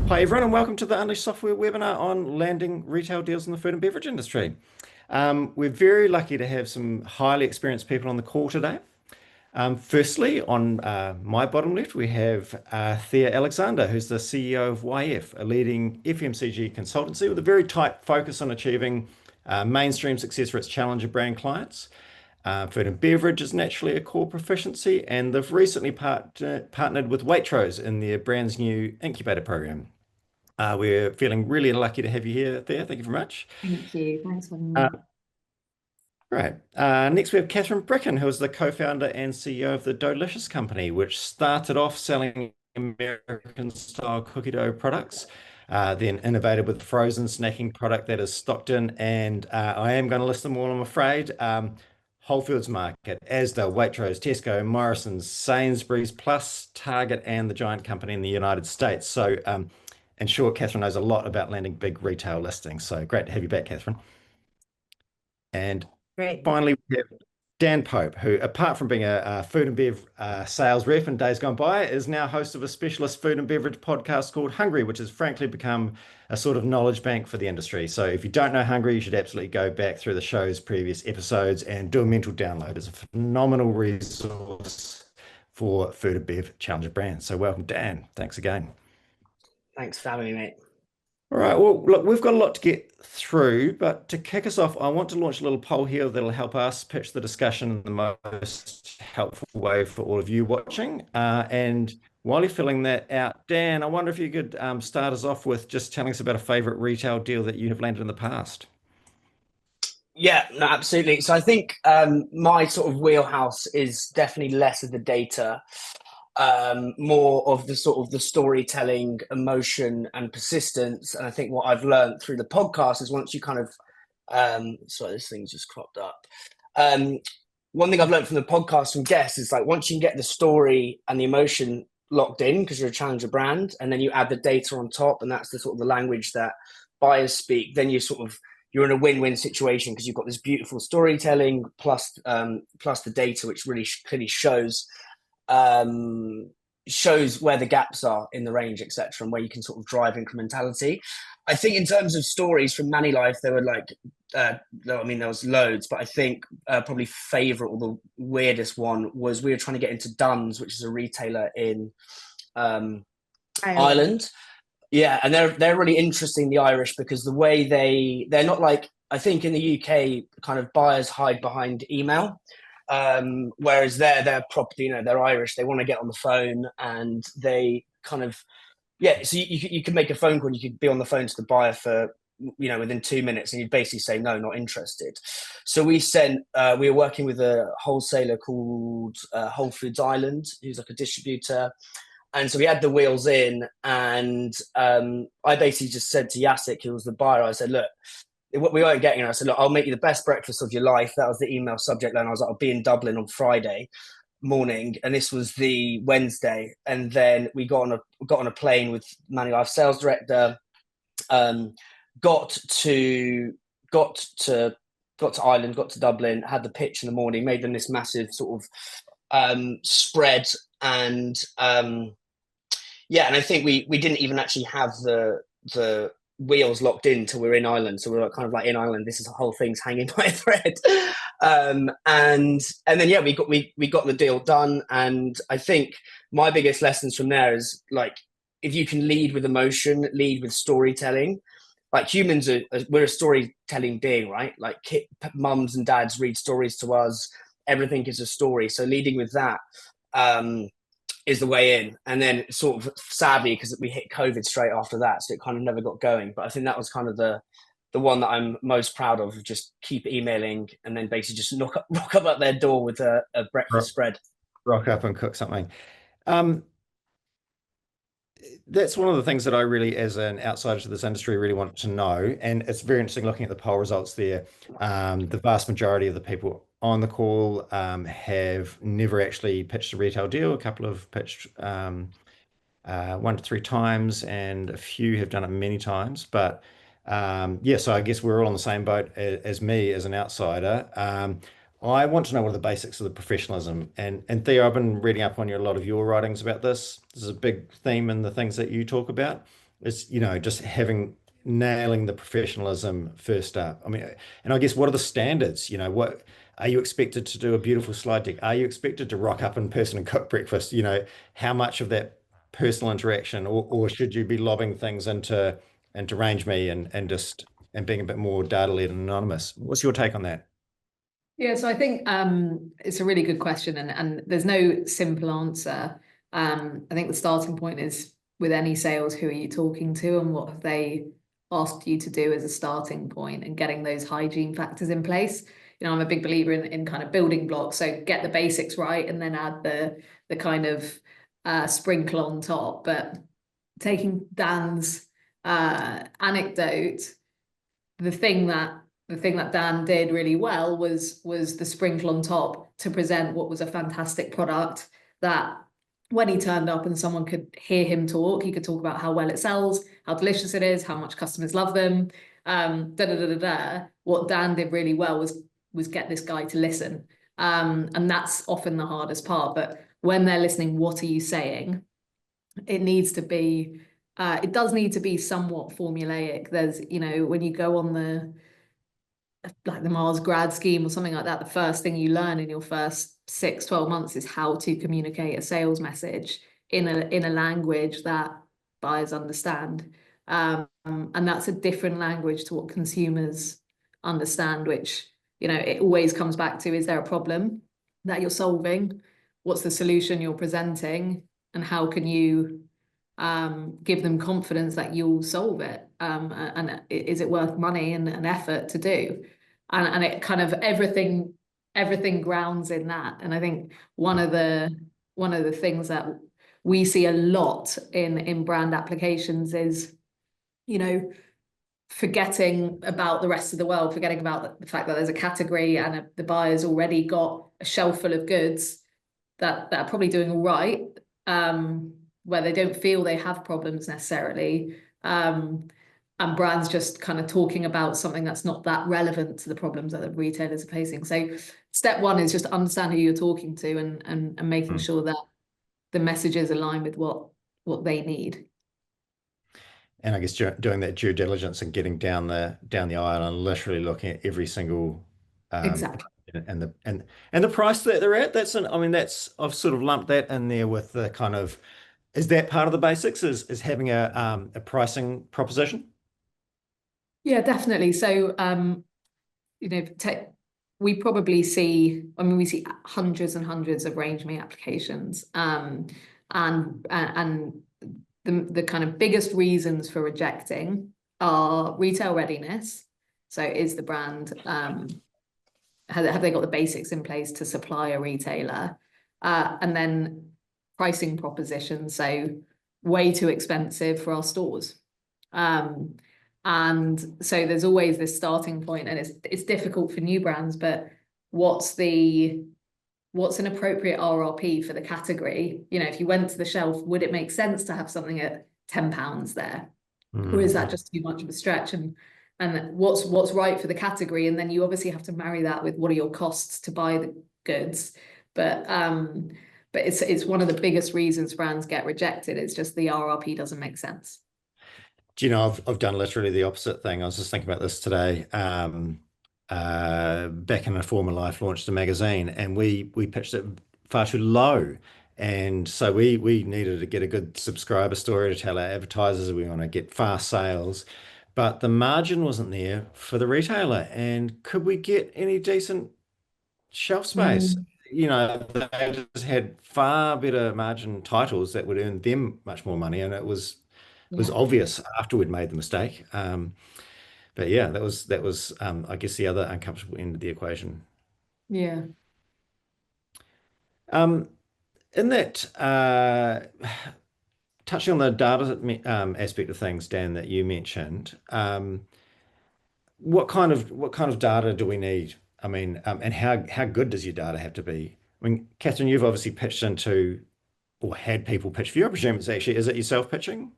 Hi everyone and welcome to the Unleash Software webinar on landing retail deals in the food and beverage industry. We're very lucky to have some highly experienced people on the call today. Firstly, on my bottom left, we have Thea Alexander, who's the CEO of YF, a leading FMCG consultancy with a very tight focus on achieving mainstream success for its challenger brand clients. Food and beverage is naturally a core proficiency, and they've recently partnered with Waitrose in their brand's new incubator program. We're feeling really lucky to have you here, Thea. Thank you very much. Thank you. Thanks for having Uh, me. Right. Next, we have Kathryn Bricken, who is the co-founder and CEO of the Doughlicious company, which started off selling American-style cookie dough products, then innovated with a frozen snacking product that is stocked in, and I am going to list them all, I'm afraid. Whole Foods Market, Asda, Waitrose, Tesco, Morrison's, Sainsbury's, plus Target, and the Giant company in the United States. So, in short, Kathryn knows a lot about landing big retail listings. So great to have you back, Kathryn. And Great. finally, we have Dan Pope, who, apart from being a food and bev sales rep in days gone by, is now host of a specialist food and beverage podcast called Hungry, which has frankly become a sort of knowledge bank for the industry. So if you don't know Hungry, you should absolutely go back through the show's previous episodes and do a mental download. It's a phenomenal resource for food and bev challenger brands. So welcome, Dan. Thanks again. Thanks for having me, mate. All right, well, look, we've got a lot to get through, but to kick us off, I want to launch a little poll here that'll help us pitch the discussion in the most helpful way for all of you watching. And while you're filling that out, Dan, I wonder if you could start us off with just telling us about a favorite retail deal that you have landed in the past. Yeah, no, absolutely. So I think my sort of wheelhouse is definitely less of the data, more of the sort of the storytelling, emotion, and persistence. And I think what I've learned through the podcast is once you kind of, sorry, this thing's just cropped up. One thing I've learned from the podcast from guests is like once you can get the story and the emotion locked in because you're a challenger brand, and then you add the data on top, and that's the sort of the language that buyers speak, then you're in a win-win situation because you've got this beautiful storytelling plus the data, which really clearly shows where the gaps are in the range, etc., and where you can sort of drive incrementality. I think in terms of stories from Manny Life, there were like, I mean, there was loads, but I think probably favorite or the weirdest one was we were trying to get into Dunn's, which is a retailer in Ireland. Yeah, and they're really interesting, the Irish, because the way they're not like, I think in the UK, kind of buyers hide behind email. Whereas they're property, they're Irish, they want to get on the phone, and they kind of, yeah, so you can make a phone call and you could be on the phone to the buyer for, within 2 minutes, and you'd basically say, no, not interested. So we were working with a wholesaler called Whole Foods Ireland, who's like a distributor. And so we had the wheels in, and I basically just said to Jacek, who was the buyer, I said, look, what we weren't getting, I said, look, I'll make you the best breakfast of your life. That was the email subject line. I was like, I'll be in Dublin on Friday morning, and this was the Wednesday. And then we got on a plane with Manny Life sales director, got to Ireland, got to Dublin, had the pitch in the morning, made them this massive sort of spread, and yeah, and I think we didn't even actually have the wheels locked in till we were in Ireland. So we were kind of like in Ireland, this is the whole thing's hanging by a thread. And then yeah, we got the deal done. And I think my biggest lessons from there is like, if you can lead with emotion, lead with storytelling, like humans we're a storytelling being, right? Like mums and dads read stories to us. Everything is a story. So leading with that, is the way in. And then sort of sadly, because we hit COVID straight after that, so it kind of never got going. But I think that was kind of the one that I'm most proud of just keep emailing and then basically just rock up at their door with a breakfast spread. Rock up and cook something. That's one of the things that I really, as an outsider to this industry, really want to know. And it's very interesting looking at the poll results there. The vast majority of the people on the call have never actually pitched a retail deal. A couple have pitched 1 to 3 times, and a few have done it many times. But yeah, so I guess we're all on the same boat as me as an outsider. I want to know what are the basics of the professionalism. And Theo, I've been reading up on a lot of your writings about this. This is a big theme in the things that you talk about. It's, just nailing the professionalism first up. I mean, and I guess what are the standards? What are you expected to do a beautiful slide deck? Are you expected to rock up in person and cook breakfast? How much of that personal interaction, or should you be lobbing things into Range Me and being a bit more data-led and anonymous? What's your take on that? Yeah, so I think it's a really good question, and there's no simple answer. I think the starting point is with any sales, who are you talking to and what have they asked you to do as a starting point, and getting those hygiene factors in place. I'm a big believer in kind of building blocks. So get the basics right and then add the kind of sprinkle on top. But taking Dan's anecdote, the thing that Dan did really well was the sprinkle on top to present what was a fantastic product, that when he turned up and someone could hear him talk, he could talk about how well it sells, how delicious it is, how much customers love them. What Dan did really well was get this guy to listen. And that's often the hardest part. But when they're listening, what are you saying? It needs to be, it does need to be somewhat formulaic. There's, when you go on the Mars grad scheme or something like that, the first thing you learn in your first 6-12 months is how to communicate a sales message in a language that buyers understand. And that's a different language to what consumers understand, which, it always comes back to, is there a problem that you're solving? What's the solution you're presenting? And how can you give them confidence that you'll solve it? And is it worth money and effort to do? And it kind of everything grounds in that. And I think one of the things that we see a lot in brand applications is, forgetting about the rest of the world, forgetting about the fact that there's a category and the buyer's already got a shelf full of goods that are probably doing all right, where they don't feel they have problems necessarily. And brands just kind of talking about something that's not that relevant to the problems that the retailers are facing. So step one is just understand who you're talking to and making sure that the messages align with what they need. And I guess doing that due diligence and getting down the aisle and literally looking at every single Exactly. and the price that they're at. I've sort of lumped that in there with the kind of, is that part of the basics, is having a pricing proposition? Yeah, definitely. So we probably see, we see hundreds and hundreds of Range Me applications, and the kind of biggest reasons for rejecting are retail readiness. So is the brand, have they got the basics in place to supply a retailer? And then pricing proposition, so way too expensive for our stores. And so there's always this starting point, and it's difficult for new brands, but what's an appropriate RRP for the category? If you went to the shelf, would it make sense to have something at £10 there? Or is that just too much of a stretch? And what's right for the category? And then you obviously have to marry that with what are your costs to buy the goods. But it's one of the biggest reasons brands get rejected. It's just the RRP doesn't make sense. Do you know, I've done literally the opposite thing. I was just thinking about this today. Back in a former life, launched a magazine, and we pitched it far too low. And so we needed to get a good subscriber story to tell our advertisers we want to get fast sales, but the margin wasn't there for the retailer. And could we get any decent shelf space? They just had far better margin titles that would earn them much more money, and it was obvious after we'd made the mistake. But yeah, that was I guess the other uncomfortable end of the equation. Yeah. In that, touching on the data aspect of things, Dan, that you mentioned, what kind of data do we need? And how good does your data have to be? Kathryn, you've obviously pitched into or had people pitch for you. I presume is it yourself pitching?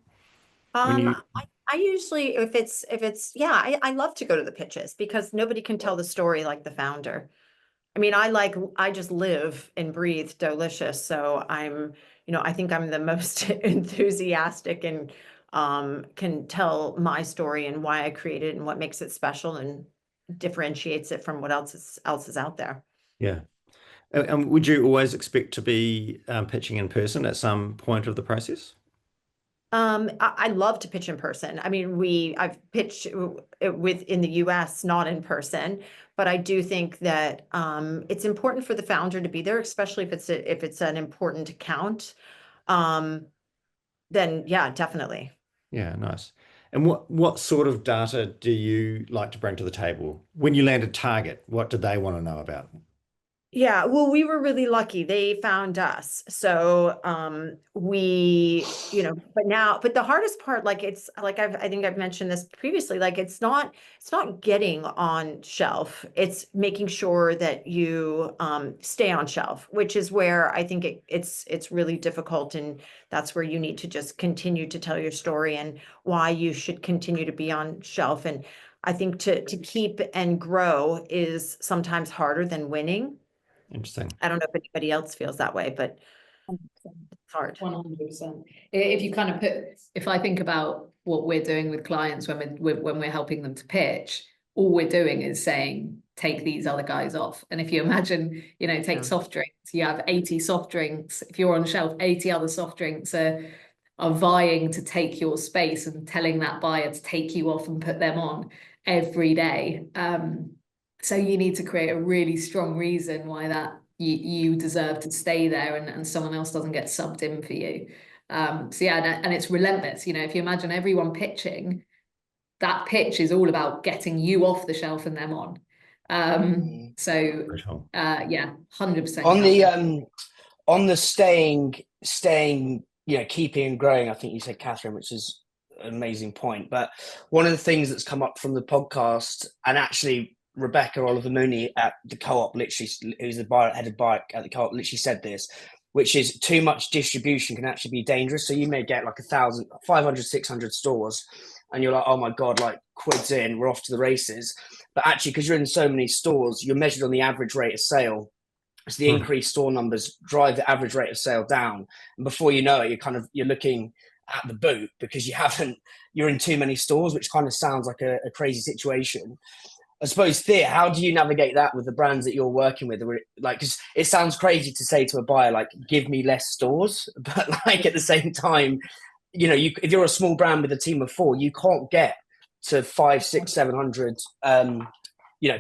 I usually, if it's, I love to go to the pitches because nobody can tell the story like the founder. I just live and breathe Doughlicious. So I think I'm the most enthusiastic and can tell my story and why I created it and what makes it special and differentiates it from what else is out there. Yeah. And would you always expect to be pitching in person at some point of the process? I love to pitch in person. I mean, I've pitched in the US, not in person, but I do think that it's important for the founder to be there, especially if it's an important account. Then yeah, definitely. Yeah, nice. And what sort of data do you like to bring to the table? When you land a target, what do they want to know about? Yeah, well, we were really lucky. They found us. So we, but the hardest part, like it's like I think I've mentioned this previously, like it's not getting on shelf. It's making sure that you stay on shelf, which is where I think it's really difficult. And that's where you need to just continue to tell your story and why you should continue to be on shelf. And I think to keep and grow is sometimes harder than winning. Interesting. I don't know if anybody else feels that way, but it's hard. 100%. If you kind of if I think about what we're doing with clients when we're helping them to pitch, all we're doing is saying, take these other guys off. And if you imagine, take soft drinks, you have 80 soft drinks. If you're on shelf, 80 other soft drinks are vying to take your space and telling that buyer to take you off and put them on every day. So you need to create a really strong reason why that you deserve to stay there and someone else doesn't get subbed in for you. So yeah, and it's relentless. If you imagine everyone pitching, that pitch is all about getting you off the shelf and them on. Yeah, 100%. On the staying, keeping and growing, I think you said, Kathryn, which is an amazing point. But one of the things that's come up from the podcast, and actually Rebecca Oliver Mooney at the Co-op, literally, who's the head of bike at the Co-op, literally said this, which is too much distribution can actually be dangerous. So you may get like 1,000, 500, 600 stores, and you're like, oh my God, like quids in, we're off to the races. But actually, because you're in so many stores, you're measured on the average rate of sale. So the increased store numbers drive the average rate of sale down. And before you know it, you're looking at the boot because you're in too many stores, which kind of sounds like a crazy situation. I suppose, Thea, how do you navigate that with the brands that you're working with? Like, 'cause it sounds crazy to say to a buyer, like, give me less stores, but like at the same time, if you're a small brand with a team of 4, you can't get to 500, 600, 700,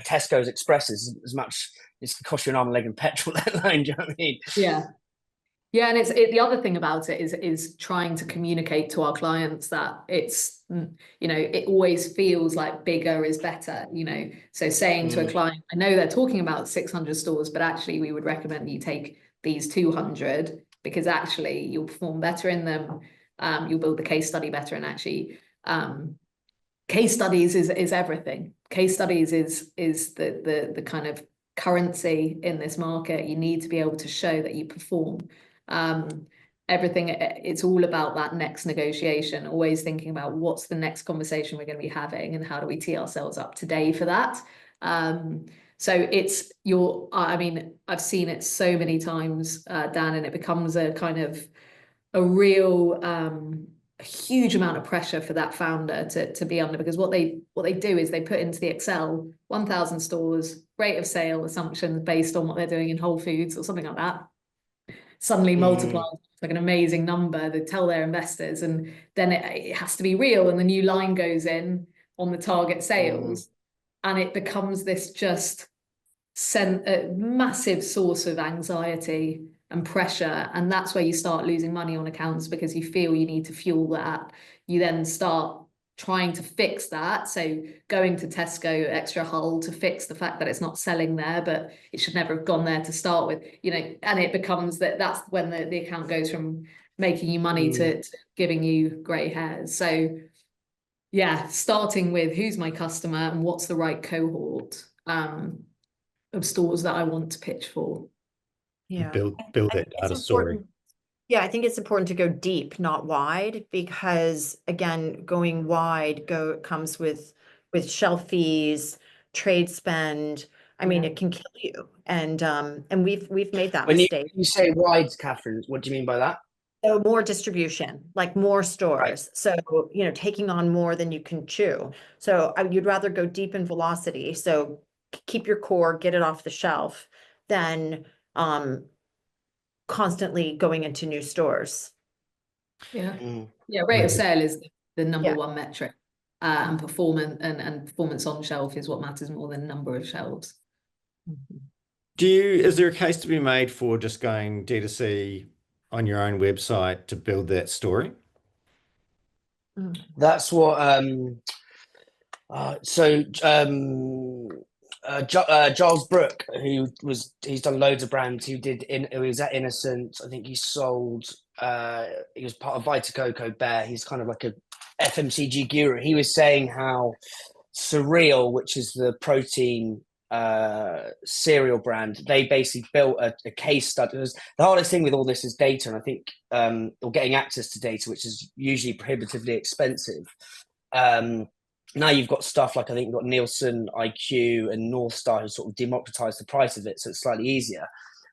Tesco's Expresses as much. It's cost you an arm and leg and petrol, let alone, do you know what I mean? Yeah. Yeah, and the other thing about it is trying to communicate to our clients that it's, it always feels like bigger is better, So saying to a client, I know they're talking about 600 stores, but actually we would recommend you take these 200 because actually you'll perform better in them. You'll build the case study better, and actually case studies is everything. Case studies is the kind of currency in this market. You need to be able to show that you perform. Everything, it's all about that next negotiation, always thinking about what's the next conversation we're going to be having and how do we tee ourselves up today for that. So I've seen it so many times, Dan, and it becomes a kind of a real a huge amount of pressure for that founder to be under, because what they do is they put into the Excel 1,000 stores, rate of sale assumptions based on what they're doing in Whole Foods or something like that. Suddenly multiply like an amazing number. They tell their investors, and then it has to be real, and the new line goes in on the target sales, and it becomes this just a massive source of anxiety and pressure. And that's where you start losing money on accounts, because you feel you need to fuel that. You then start trying to fix that. So going to Tesco Extra Hull to fix the fact that it's not selling there, but it should never have gone there to start with, and it becomes that's when the account goes from making you money to giving you grey hairs. So yeah, starting with who's my customer and what's the right cohort of stores that I want to pitch for. Yeah. Build that data story. Yeah, I think it's important to go deep, not wide, because again, going wide comes with shelf fees, trade spend. I mean, it can kill you. And we've made that mistake. When you say wide, Kathryn, what do you mean by that? So more distribution, like more Right. stores. So, taking on more than you can chew. So you'd rather go deep in velocity. So keep your core, get it off the shelf, than constantly going into new stores. Yeah. Mm. Yeah, rate of Right. sale is the number Yeah. one metric. And performance on shelf is what matters more than number of shelves. Is there a case to be made for just going D2C on your own website to build that story? That's what Giles Brooke, he's done loads of brands. He was at Innocent. I think he sold. He was part of Vita Coco Bear. He's kind of like a FMCG guru. He was saying how Surreal, which is the protein cereal brand, they basically built a case study. The hardest thing with all this is data, and I think or getting access to data, which is usually prohibitively expensive. Now you've got stuff like, I think you've got Nielsen, IQ, and North Star who sort of democratized the price of it, so it's slightly easier.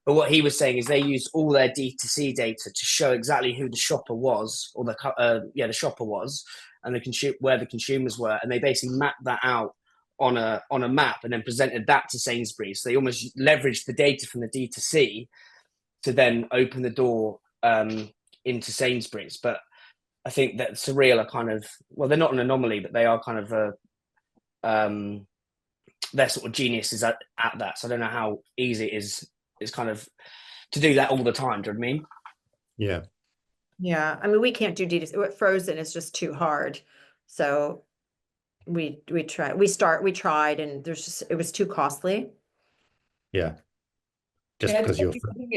But what he was saying is they used all their D2C data to show exactly who the shopper was, or the shopper was, and where the consumers were, and they basically mapped that out on a map and then presented that to Sainsbury's. So they almost leveraged the data from the D2C to then open the door into Sainsbury's. But I think that Surreal are kind of, well, they're not an anomaly, but they are kind of they're sort of geniuses at that. So I don't know how easy it is kind of to do that all the time. Do you know what I mean? Yeah. Yeah. I mean, we can't do D2C. Frozen is just too hard. So we tried, and it was too costly. Yeah. Just Yeah, because I think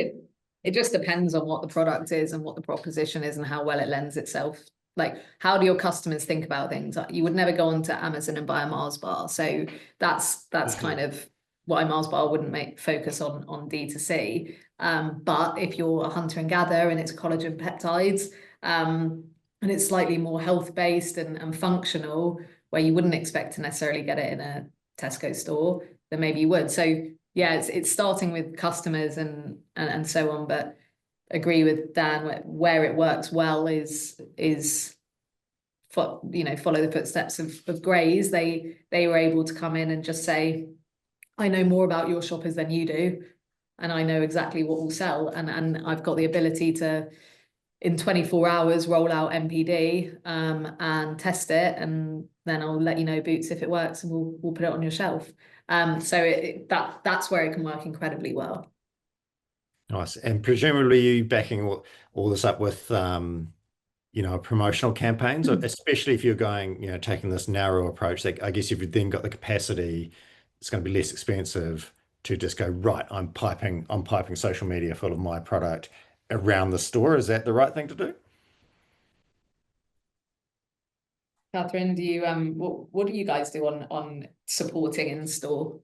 it just depends on what the product is and what the proposition is and how well it lends itself. Like, how do your customers think about things? Like, you would never go onto Amazon and buy a Mars bar. So that's kind of why Mars bar wouldn't focus on D2C. But if you're a hunter and gatherer and it's collagen peptides, and it's slightly more health based and functional, where you wouldn't expect to necessarily get it in a Tesco store, then maybe you would. So yeah, it's starting with customers and so on, but agree with Dan, where it works well is follow the footsteps of Graze. They were able to come in and just say, I know more about your shoppers than you do, and I know exactly what will sell, and I've got the ability to, in 24 hours, roll out MPD and test it, and then I'll let you know, Boots, if it works, and we'll put it on your shelf. So that's where it can work incredibly well. Nice. And presumably you backing all this up with promotional campaigns, especially if you're going, taking this narrow approach. That I guess if you've then got the capacity, it's going to be less expensive to just go, right, I'm piping social media full of my product around the store. Is that the right thing to do? Kathryn, do you what do you guys do on supporting in store?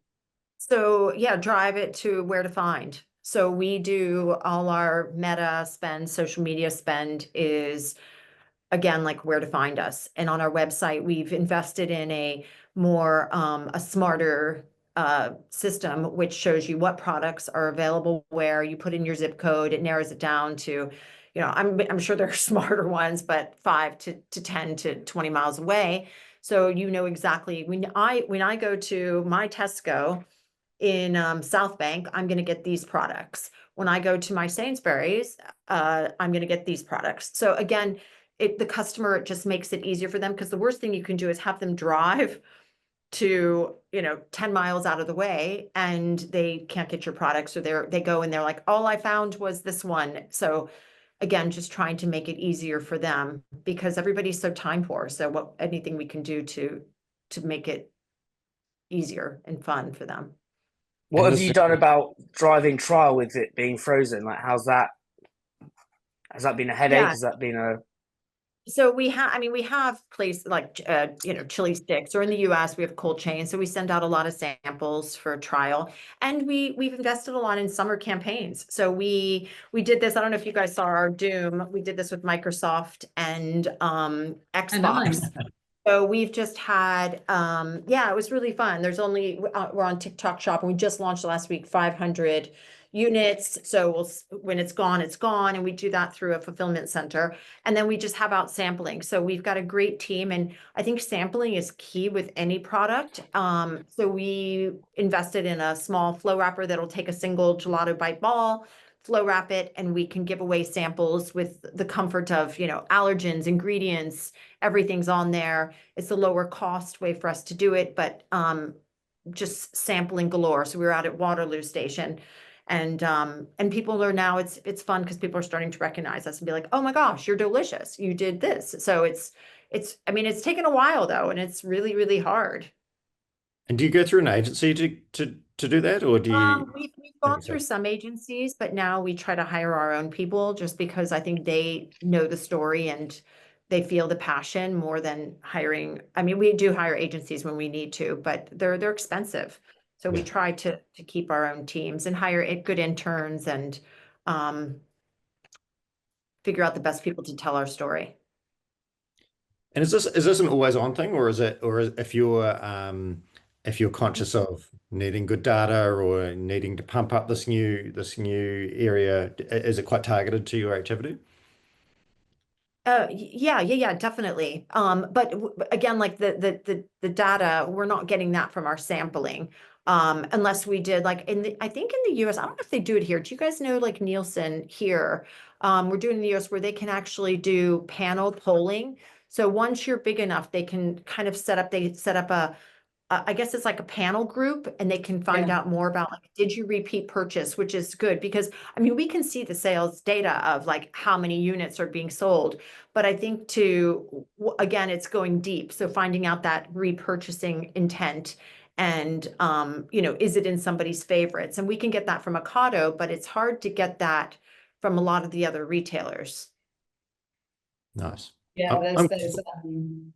So yeah, drive it to where to find. So we do all our meta spend, social media spend is, again, like where to find us. And on our website, we've invested in a smarter system, which shows you what products are available where. You put in your zip code, it narrows it down to, I'm sure there are smarter ones, but 5 to 10 to 20 miles away. So exactly, when I go to my Tesco in South Bank, I'm going to get these products. When I go to my Sainsbury's, I'm going to get these products. So again, the customer, it just makes it easier for them, because the worst thing you can do is have them drive to 10 miles out of the way and they can't get your products, or they go and they're like, all I found was this one. So again, just trying to make it easier for them, because everybody's so time poor. So anything we can do to make it easier and fun for them. What have you done about driving trial with it being frozen? Like, has that been a headache? Yeah. Has that been a... So we have places like, chili sticks, or in the US, we have cold chain. So we send out a lot of samples for trial, and we've invested a lot in summer campaigns. So we did this. I don't know if you guys saw our Doom. We did this with Microsoft and Xbox. So we've just had, yeah, it was really fun. There's only, we're on TikTok Shop and we just launched last week 500 units. So when it's gone, it's gone. And we do that through a fulfillment center. And then we just have out sampling. So we've got a great team. And I think sampling is key with any product. So we invested in a small flow wrapper that'll take a single gelato bite ball, flow wrap it, and we can give away samples with the comfort of, allergens, ingredients, everything's on there. It's a lower cost way for us to do it, but just sampling galore. So we were out at Waterloo Station, and people are now, it's fun because people are starting to recognize us and be like, oh my gosh, you're delicious. You did this. So I mean, it's taken a while though, and it's really, really hard. And do you go through an agency to do that, or do you? We've gone through some agencies, but now we try to hire our own people just because I think they know the story and they feel the passion more than hiring. I mean, we do hire agencies when we need to, but they're expensive. So we try to keep our own teams and hire good interns and figure out the best people to tell our story. And is this an always on thing, or if you're conscious of needing good data or needing to pump up this new area, is it quite targeted to your activity? Yeah, definitely. But again, like the data, we're not getting that from our sampling. Unless we did like I think in the US, I don't know if they do it here. Do you guys know like Nielsen here? We're doing in the US where they can actually do panel polling. So once you're big enough, they can kind of set up a I guess it's like a panel group, and they can find out more about like, did you repeat purchase, which is good because I mean, we can see the sales data of like how many units are being sold, but I think again, it's going deep. So finding out that repurchasing intent and, is it in somebody's favorites? And we can get that from Ocado, but it's hard to get that from a lot of the other retailers. Nice. Yeah,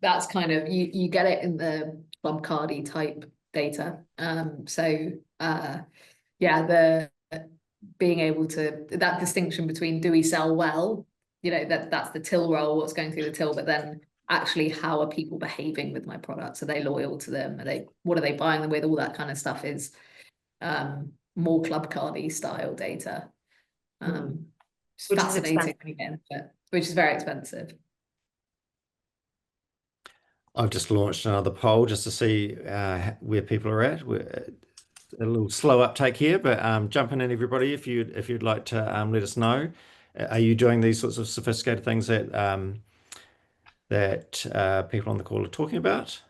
that's kind of you get it in the Club Cardi type data. Yeah, the being able to that distinction between do we sell well, that's the till roll, what's going through the till, but then actually how are people behaving with my products? Are they loyal to them? What are they buying them with? All that kind of stuff is more Club Cardi style data. It's fascinating again, which is very expensive. I've just launched another poll just to see where people are at. We're a little slow uptake here, but jump in everybody if you'd like to let us know. Are you doing these sorts of sophisticated things that people on the call are talking about?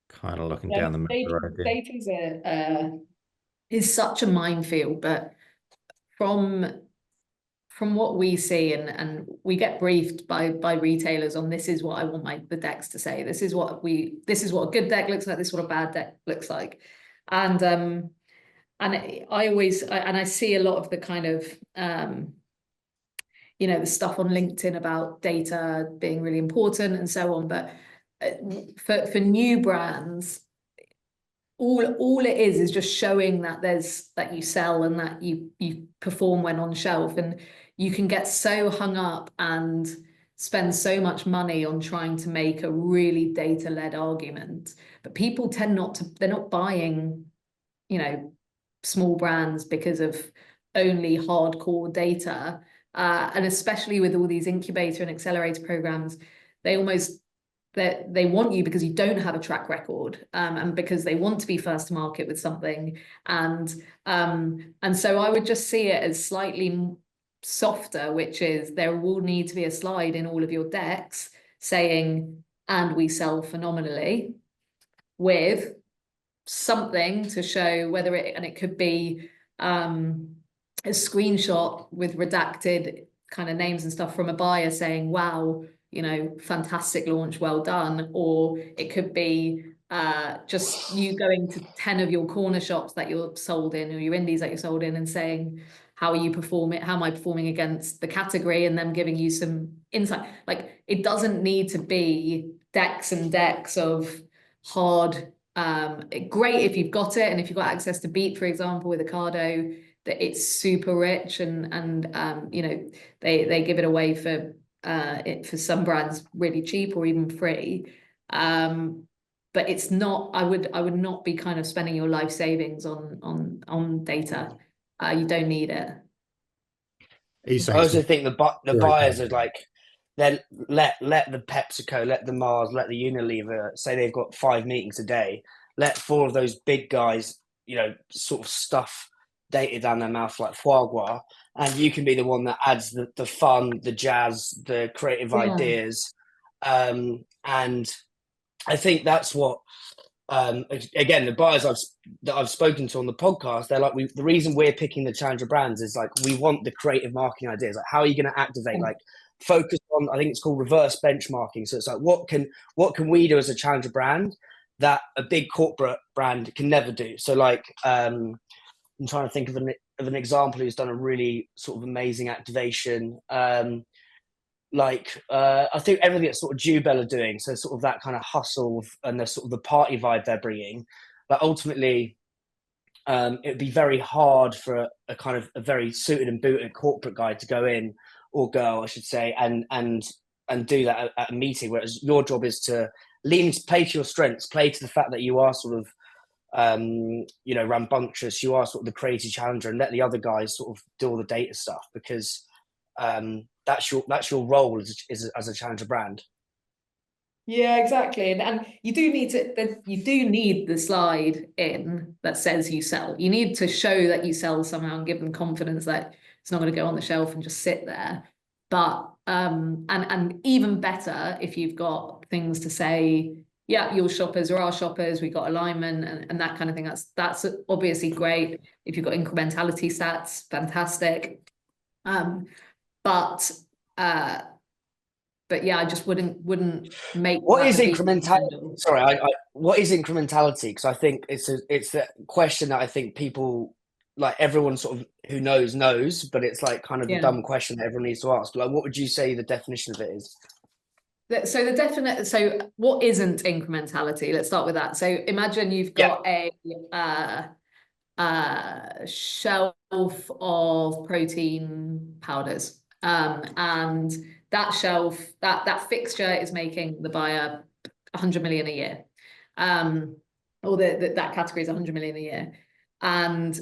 Kind of looking down the middle road there. Data is such a minefield, but from what we see, and we get briefed by retailers on this is what I want the decks to say. This is what a good deck looks like. This is what a bad deck looks like. And I see a lot of the kind of the stuff on LinkedIn about data being really important and so on. But for new brands, all it is just showing that you sell and that you perform when on shelf, and you can get so hung up and spend so much money on trying to make a really data-led argument, but people tend they're not buying small brands because of only hardcore data, and especially with all these incubator and accelerator programs, they want you because you don't have a track record, and because they want to be first to market with something, and so I would just see it as slightly softer, which is there will need to be a slide in all of your decks saying, and we sell phenomenally, with something to show whether it could be a screenshot with redacted kind of names and stuff from a buyer saying, wow, fantastic launch, well done. Or it could be just you going to 10 of your corner shops that you're sold in, or your indies that you're sold in, and saying, how are you performing? How am I performing against the category? And them giving you some insight. Like, it doesn't need to be decks and decks of hard, great if you've got it. And if you've got access to Beat, for example, with Ocado, that it's super rich, and they give it away for it for some brands really cheap or even free. But it's not, I would not be kind of spending your life savings on data. You don't need it. Are you I saying also think the very buyers are powerful? like, then let the PepsiCo, let the Mars, let the Unilever say they've got 5 meetings a day. Let 4 of those big guys, you know, sort of stuff data down their mouth like foie gras, and you can be the one that adds the fun, the jazz, the creative ideas, and I think that's what. Again, the buyers that I've spoken to on the podcast, they're like, the reason we're picking the challenger brands is like, we want the creative marketing ideas. Like, how are you going to activate? Like, focus on, I think it's called reverse benchmarking. So it's like, what can we do as a challenger brand that a big corporate brand can never do? So like, I'm trying to think of an example who's done a really sort of amazing activation. I think everything that sort of Jubel are doing, so sort of that kind of hustle and the sort of the party vibe they're bringing, but ultimately it would be very hard for a kind of a very suited and booted corporate guy to go in, or girl I should say, and do that at a meeting, whereas your job is to play to your strengths, play to the fact that you are sort of rambunctious, you are sort of the crazy challenger, and let the other guys sort of do all the data stuff, because that's your role as a challenger brand. Yeah, exactly. And you do need the slide in that says you sell. You need to show that you sell somehow and give them confidence that it's not going to go on the shelf and just sit there. But and even better if you've got things to say, yeah, your shoppers are our shoppers, we got alignment and that kind of thing. That's obviously great. If you've got incrementality stats, fantastic. But yeah, I just wouldn't make. What is incrementality? Sorry, what is incrementality? Because I think it's the question that I think people, like everyone sort of who knows, but it's like kind of the dumb question that everyone needs to ask. Like, what would you say the definition of it is? So what isn't incrementality? Let's start with that. So imagine you've got a shelf of protein powders, and that shelf, that fixture is making the buyer 100 million a year, or that category is 100 million a year, and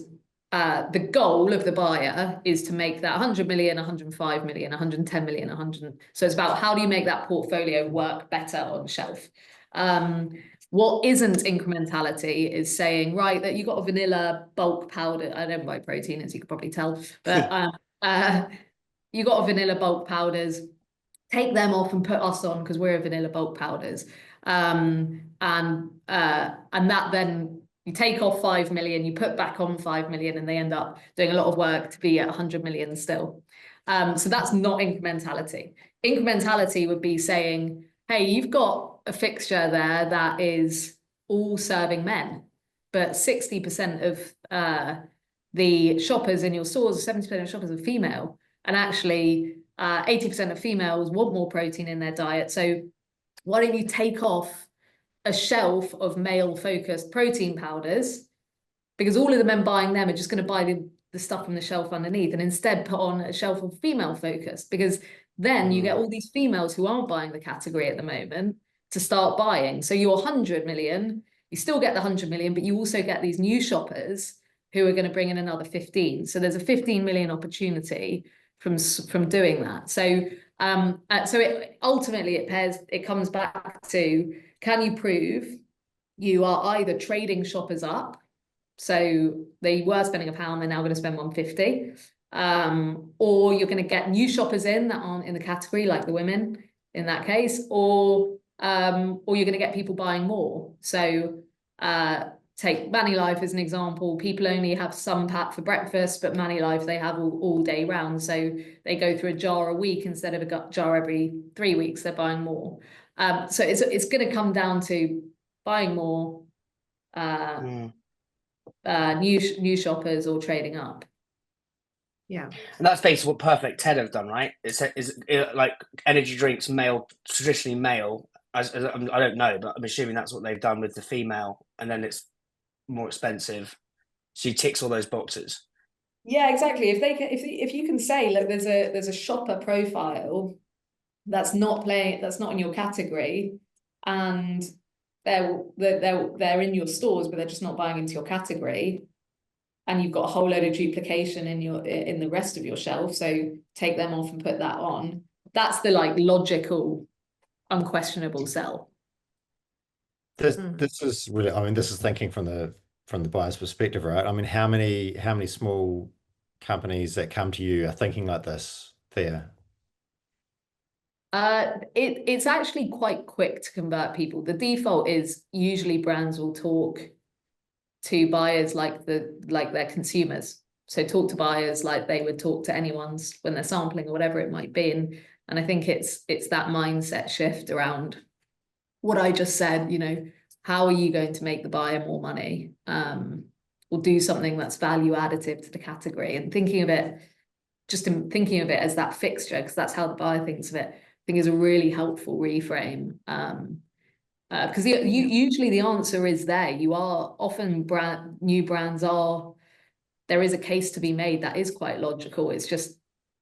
the goal of the buyer is to make that 100 million, 105 million, 110 million, 100. So it's about how do you make that portfolio work better on shelf. What isn't incrementality is saying, right, that you got a vanilla bulk powder. I don't buy protein, as you could probably tell, but you got a vanilla bulk powders. Take them off and put us on because we're a vanilla bulk powders, and that then you take off 5 million, you put back on 5 million, and they end up doing a lot of work to be at 100 million still. So that's not incrementality. Incrementality would be saying, hey, you've got a fixture there that is all serving men, but 60% of the shoppers in your stores, 70% of shoppers are female, and actually 80% of females want more protein in their diet. So why don't you take off a shelf of male-focused protein powders, because all of the men buying them are just going to buy the stuff from the shelf underneath, and instead put on a shelf of female-focused, because then you get all these females who aren't buying the category at the moment to start buying. So your 100 million, you still get the 100 million, but you also get these new shoppers who are going to bring in another 15. So there's a 15 million opportunity from doing that. So ultimately it comes back to, can you prove you are either trading shoppers up, so they were spending £1, they're now going to spend 150, or you're going to get new shoppers in that aren't in the category, like the women in that case, or you're going to get people buying more. So take Manilife as an example. People only have some pack for breakfast, but Manilife they have all day round. So they go through a jar a week instead of a jar every 3 weeks. They're buying more. So it's going to come down to buying more, new shoppers, or trading up. Yeah, and that's basically what Perfect 10 have done, right? Is like energy drinks, traditionally male. I don't know, but I'm assuming that's what they've done with the female, and then it's more expensive. So you ticks all those boxes. Yeah, exactly. If you can say, look, there's a shopper profile that's not in your category, and they're in your stores, but they're just not buying into your category, and you've got a whole load of duplication in the rest of your shelf, so take them off and put that on. That's the like logical, unquestionable sell. This is really, I mean, this is thinking from the buyer's perspective, right? I mean, how many small companies that come to you are thinking like this, Thea? It's actually quite quick to convert people. The default is usually brands will talk to buyers like their consumers. So talk to buyers like they would talk to anyone's when they're sampling or whatever it might be. And I think it's that mindset shift around what I just said, you know, how are you going to make the buyer more money? Or do something that's value additive to the category, and thinking of it as that fixture, because that's how the buyer thinks of it, I think is a really helpful reframe. Because usually the answer is there. You are often new brands are, there is a case to be made that is quite logical. It's just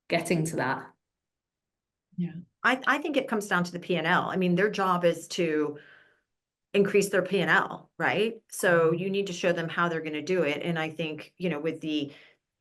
getting to that. Yeah, I think it comes down to the P&L. I mean, their job is to increase their P&L, right? So you need to show them how they're going to do it. And I think, you know, with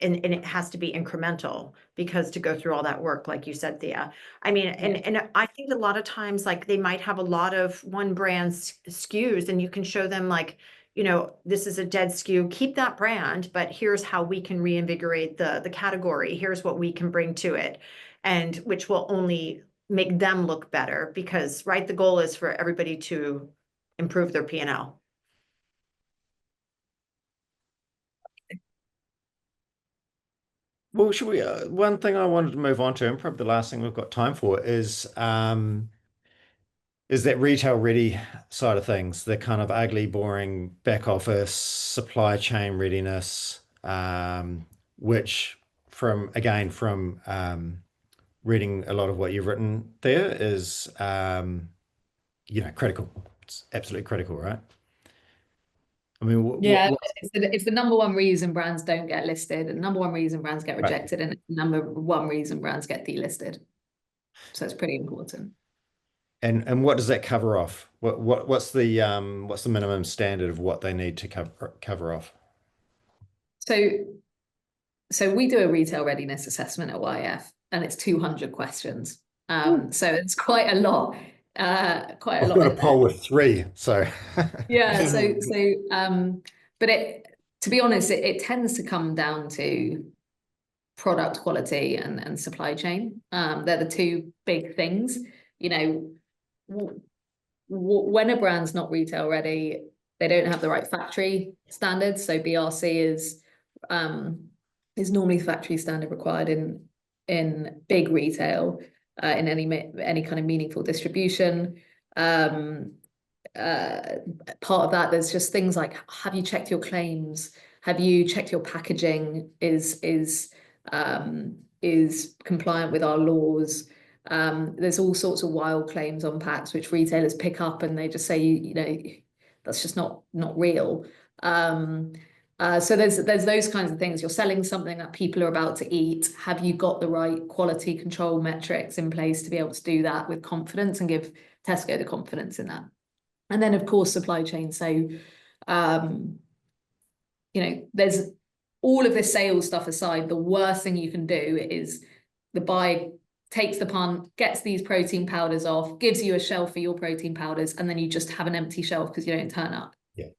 and it has to be incremental, because to go through all that work, like you said, Thea, I mean, and I think a lot of times, like, they might have a lot of one brand SKUs, and you can show them, like, you know, this is a dead SKU, keep that brand, but here's how we can reinvigorate the category. Here's what we can bring to it, and which will only make them look better, because, right, the goal is for everybody to improve their P&L. Well, should we? One thing I wanted to move on to, and probably the last thing we've got time for, is that retail ready side of things, the kind of ugly, boring back office supply chain readiness, which from reading a lot of what you've written there is, you know, critical. It's absolutely critical, right? I mean, Yeah, it's the number one reason brands don't get listed, and number one reason brands get rejected, and it's the number one reason brands get delisted. So it's pretty important. And what does that cover off? What's the minimum standard of what they need to cover off? So we do a retail readiness assessment at YF, and it's 200 questions. So it's quite a lot. Quite a I've lot. got a poll with 3, so yeah. But to be honest, it tends to come down to product quality and supply chain. They're the two big things. You know, when a brand's not retail ready, they don't have the right factory standards. So BRC is normally factory standard required in big retail, in any kind of meaningful distribution. Part of that, there's just things like, have you checked your claims? Have you checked your packaging is compliant with our laws? There's all sorts of wild claims on packs which retailers pick up, and they just say, you know, that's just not real. So there's those kinds of things. You're selling something that people are about to eat. Have you got the right quality control metrics in place to be able to do that with confidence and give Tesco the confidence in that? And then, of course, supply chain. So, you know, there's all of this sales stuff aside, the worst thing you can do is the buyer takes the punt, gets these protein powders off, gives you a shelf for your protein powders, and then you just have an empty shelf because you don't turn up. Yeah.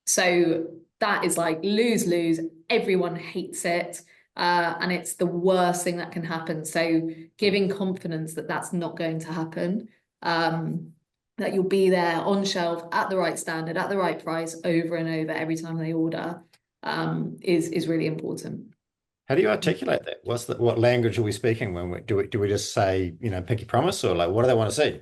So that is like lose-lose. Everyone hates it. And it's the worst thing that can happen. So giving confidence that that's not going to happen, that you'll be there on shelf at the right standard, at the right price, over and over every time they order, is really important. How do you articulate that? What language are we speaking when do we just say, you know, pinky promise, or like what do they want to see?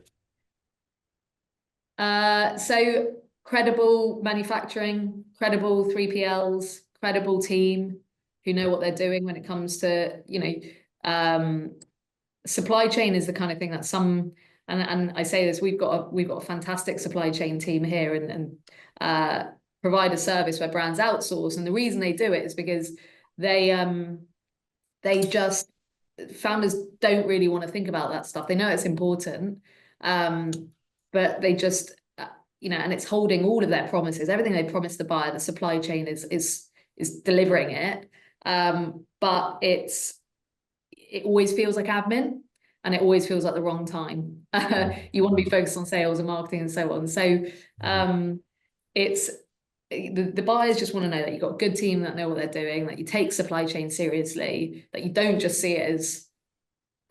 So credible manufacturing, credible 3PLs, credible team who know what they're doing when it comes to, you know, supply chain is the kind of thing that and I say this, we've got a fantastic supply chain team here, and provide a service where brands outsource, and the reason they do it is because they just founders don't really want to think about that stuff. They know it's important, but they just, and it's holding all of their promises. Everything they promised the buyer, the supply chain is delivering it. But it always feels like admin, and it always feels like the wrong time. You want to be focused on sales and marketing and so on. So it's the buyers just want to know that you've got a good team that know what they're doing, that you take supply chain seriously, that you don't just see it as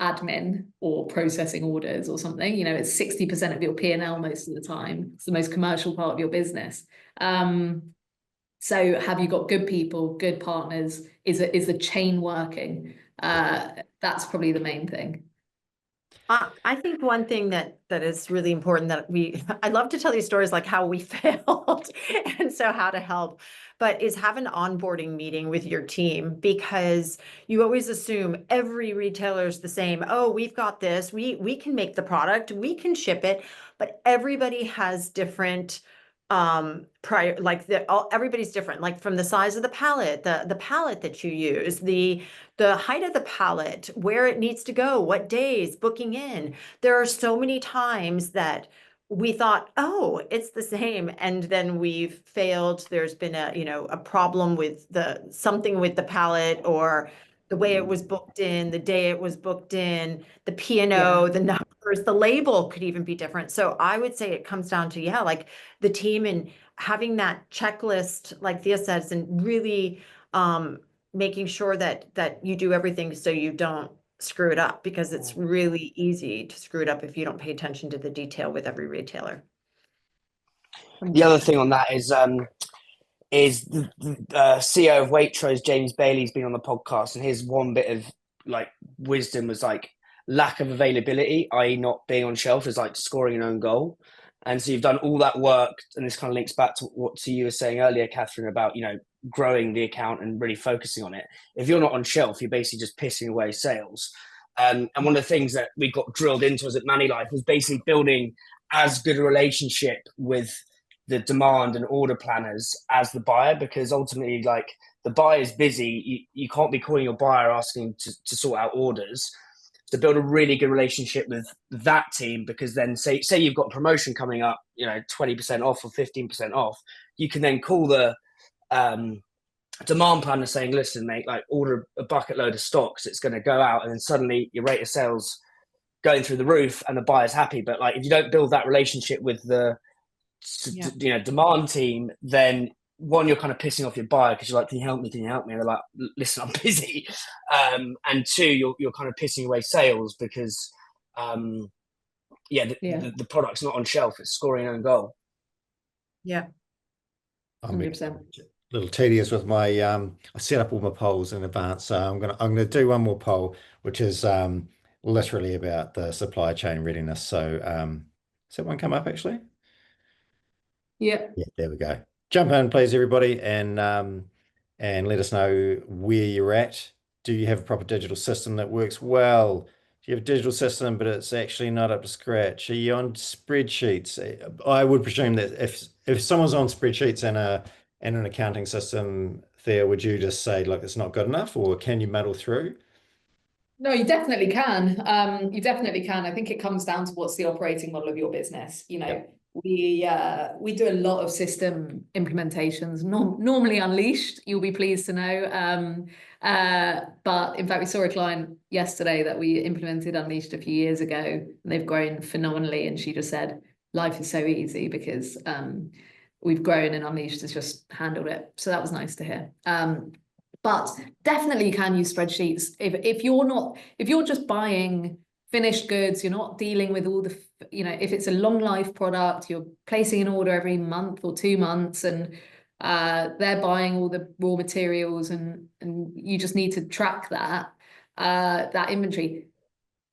admin or processing orders or something. It's 60% of your P&L most of the time. It's the most commercial part of your business. So have you got good people, good partners? Is the chain working? That's probably the main thing. I think one thing that is really important that I love to tell you stories like how we failed and so how to help, but is have an onboarding meeting with your team, because you always assume every retailer is the same. Oh, we've got this, we can make the product, we can ship it, but everybody has different everybody's different, like from the size of the pallet, the pallet that you use, the height of the pallet, where it needs to go, what days, booking in. There are so many times that we thought, oh, it's the same, and then we've failed. There's been a problem with something with the pallet, or the way it was booked in, the day it was booked in, the P&O, the numbers, the label could even be different. So I would say it comes down to, like the team and having that checklist, like Thea says, and really making sure that you do everything so you don't screw it up, because it's really easy to screw it up if you don't pay attention to the detail with every retailer. The other thing on that is the CEO of Waitrose, James Bailey's been on the podcast, and his one bit of wisdom was lack of availability, i.e. not being on shelf, is like scoring an own goal. And so you've done all that work, and this kind of links back to what you were saying earlier, Kathryn, about growing the account and really focusing on it. If you're not on shelf, you're basically just pissing away sales. And one of the things that we got drilled into us at Manilife was basically building as good a relationship with the demand and order planners as the buyer, because ultimately, the buyer is busy. You can't be calling your buyer asking to sort out orders. To build a really good relationship with that team, because then say you've got a promotion coming up, 20% off or 15% off, you can then call the demand planner saying, listen, mate, order a bucket load of stocks, it's going to go out, and then suddenly your rate of sales going through the roof and the buyer's happy. But if you don't build that relationship with the demand team, then one, you're kind of pissing off your buyer, because you're like, can you help me? And they're like, listen, I'm busy. And two, you're kind of pissing away sales, because the product's not on shelf, it's scoring an own goal. Yeah. 100%. A little tedious with my I set up all my polls in advance, so I'm gonna do one more poll, which is literally about the supply chain readiness. So does that one come up actually? Yeah, there we go. Jump in, please, everybody, and let us know where you're at. Do you have a proper digital system that works well? Do you have a digital system, but it's actually not up to scratch? Are you on spreadsheets? I would presume that if someone's on spreadsheets and an accounting system, Thea, would you just say, look, it's not good enough, or can you muddle through? no, you definitely can. You definitely can. I think it comes down to what's the operating model of your business. We do a lot of system implementations, normally unleashed, you'll be pleased to know. But in fact, we saw a client yesterday that we implemented unleashed a few years ago, and they've grown phenomenally. And she just said, life is so easy because we've grown and unleashed has just handled it. So that was nice to hear. But definitely you can use spreadsheets. If you're just buying finished goods, you're not dealing with all the, if it's a long life product, you're placing an order every month or 2 months, and they're buying all the raw materials, and you just need to track that inventory.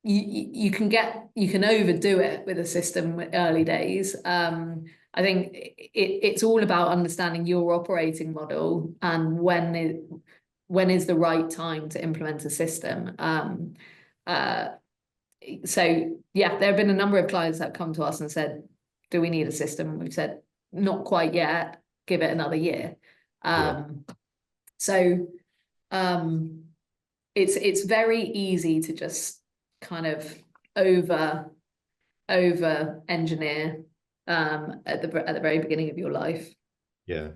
You can overdo it with a system early days. I think it's all about understanding your operating model and when is the right time to implement a system. So yeah, there have been a number of clients that come to us and said, do we need a system? We've said, not quite yet, give it another year. So it's very easy to just kind of over engineer at the very beginning of your life. Yeah.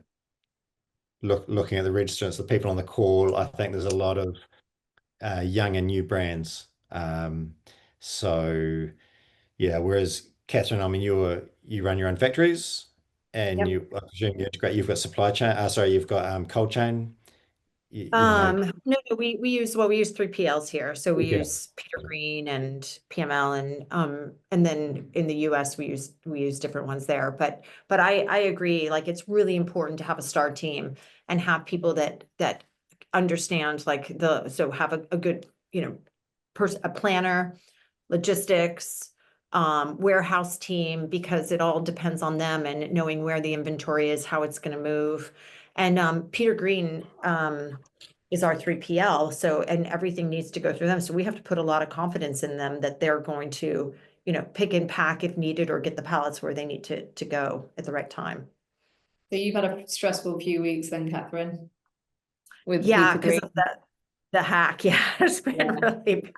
Looking at the registrants, the people on the call, I think there's a lot of young and new brands. So yeah, whereas Kathryn, I mean, you run your own factories, and Yep. I presume you integrate. You've got supply chain. Sorry, you've got cold chain. Even though, No, we use 3PLs here. So we yeah, use Peter Green and PML, and then in the US we use different ones there. But I agree, like it's really important to have a star team and have people that understand like so have a good, a planner, logistics, warehouse team, because it all depends on them and knowing where the inventory is, how it's going to move. And Peter Green is our 3PL, so, and everything needs to go through them. So we have to put a lot of confidence in them that they're going to, pick and pack if needed, or get the pallets where they need to go at the right time. So you've had a stressful few weeks then, Kathryn? Yeah, because of the hack. Yeah, it's been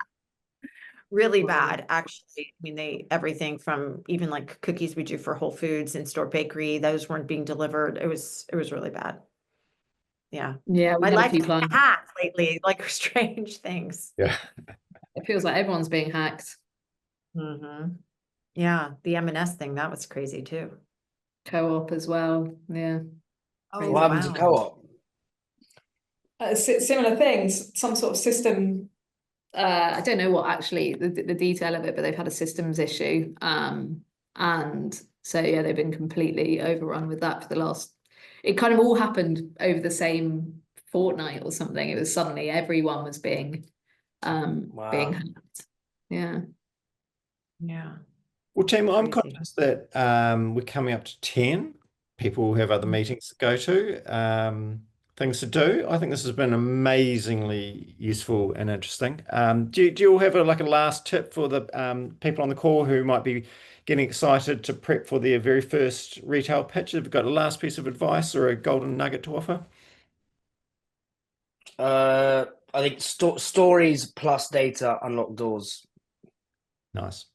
really bad, actually. I mean, everything from even like cookies we do for Whole Foods and store bakery, those weren't being delivered. It was really bad. Yeah. Yeah, My life has been hacked lately, like strange things. yeah. It feels like everyone's being hacked. Yeah, the M&S thing, that was crazy too. Co-op as well. Yeah. Oh, What happened to co-op? Similar things, some sort of system. I don't know what actually the detail of it, but they've had a systems issue. And so yeah, they've been completely overrun with that for the last. It kind of all happened over the same fortnight or something. It was suddenly everyone was being hacked. Yeah. Yeah. Well, team, I'm Crazy. conscious that we're coming up to 10. People have other meetings to go to, things to do. I think this has been amazingly useful and interesting. Do you all have a last tip for the people on the call who might be getting excited to prep for their very first retail pitch? Have you got a last piece of advice or a golden nugget to offer? I think stories plus data unlock doors. Nice.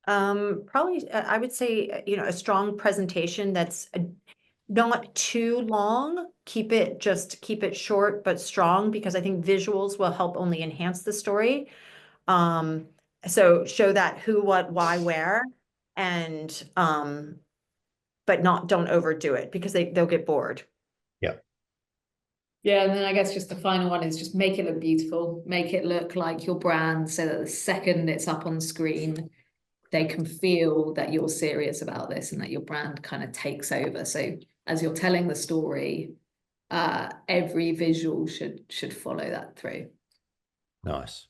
Probably, I would say, a strong presentation that's not too long. Keep it short but strong, because I think visuals will help only enhance the story. So show that who, what, why, where, and but don't overdo it, because they'll get bored. Yeah. Yeah, and then I guess just the final one is just make it look beautiful, make it look like your brand, so that the second it's up on screen, they can feel that you're serious about this and that your brand kind of takes over. So as you're telling the story, every visual should follow that through. Nice.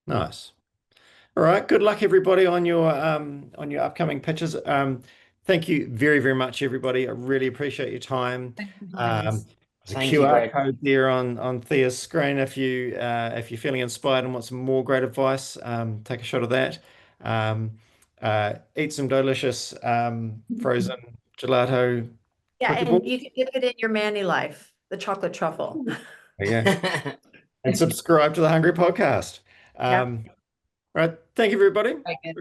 All right. Good luck, everybody, on your upcoming pitches. Thank you very, very much, everybody. I really appreciate your time. There's a QR code there on Thea's screen if you're feeling inspired and want some more great advice. Take a shot of that. Eat some delicious frozen gelato. Yeah, and you can get it in your Manny life, the chocolate truffle. Yeah. And subscribe to the Hungry Podcast. All right. Thank you, everybody.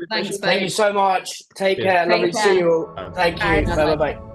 Thanks. Thank you so much. Take care. Lovely to see you all. Thank you. Bye-bye.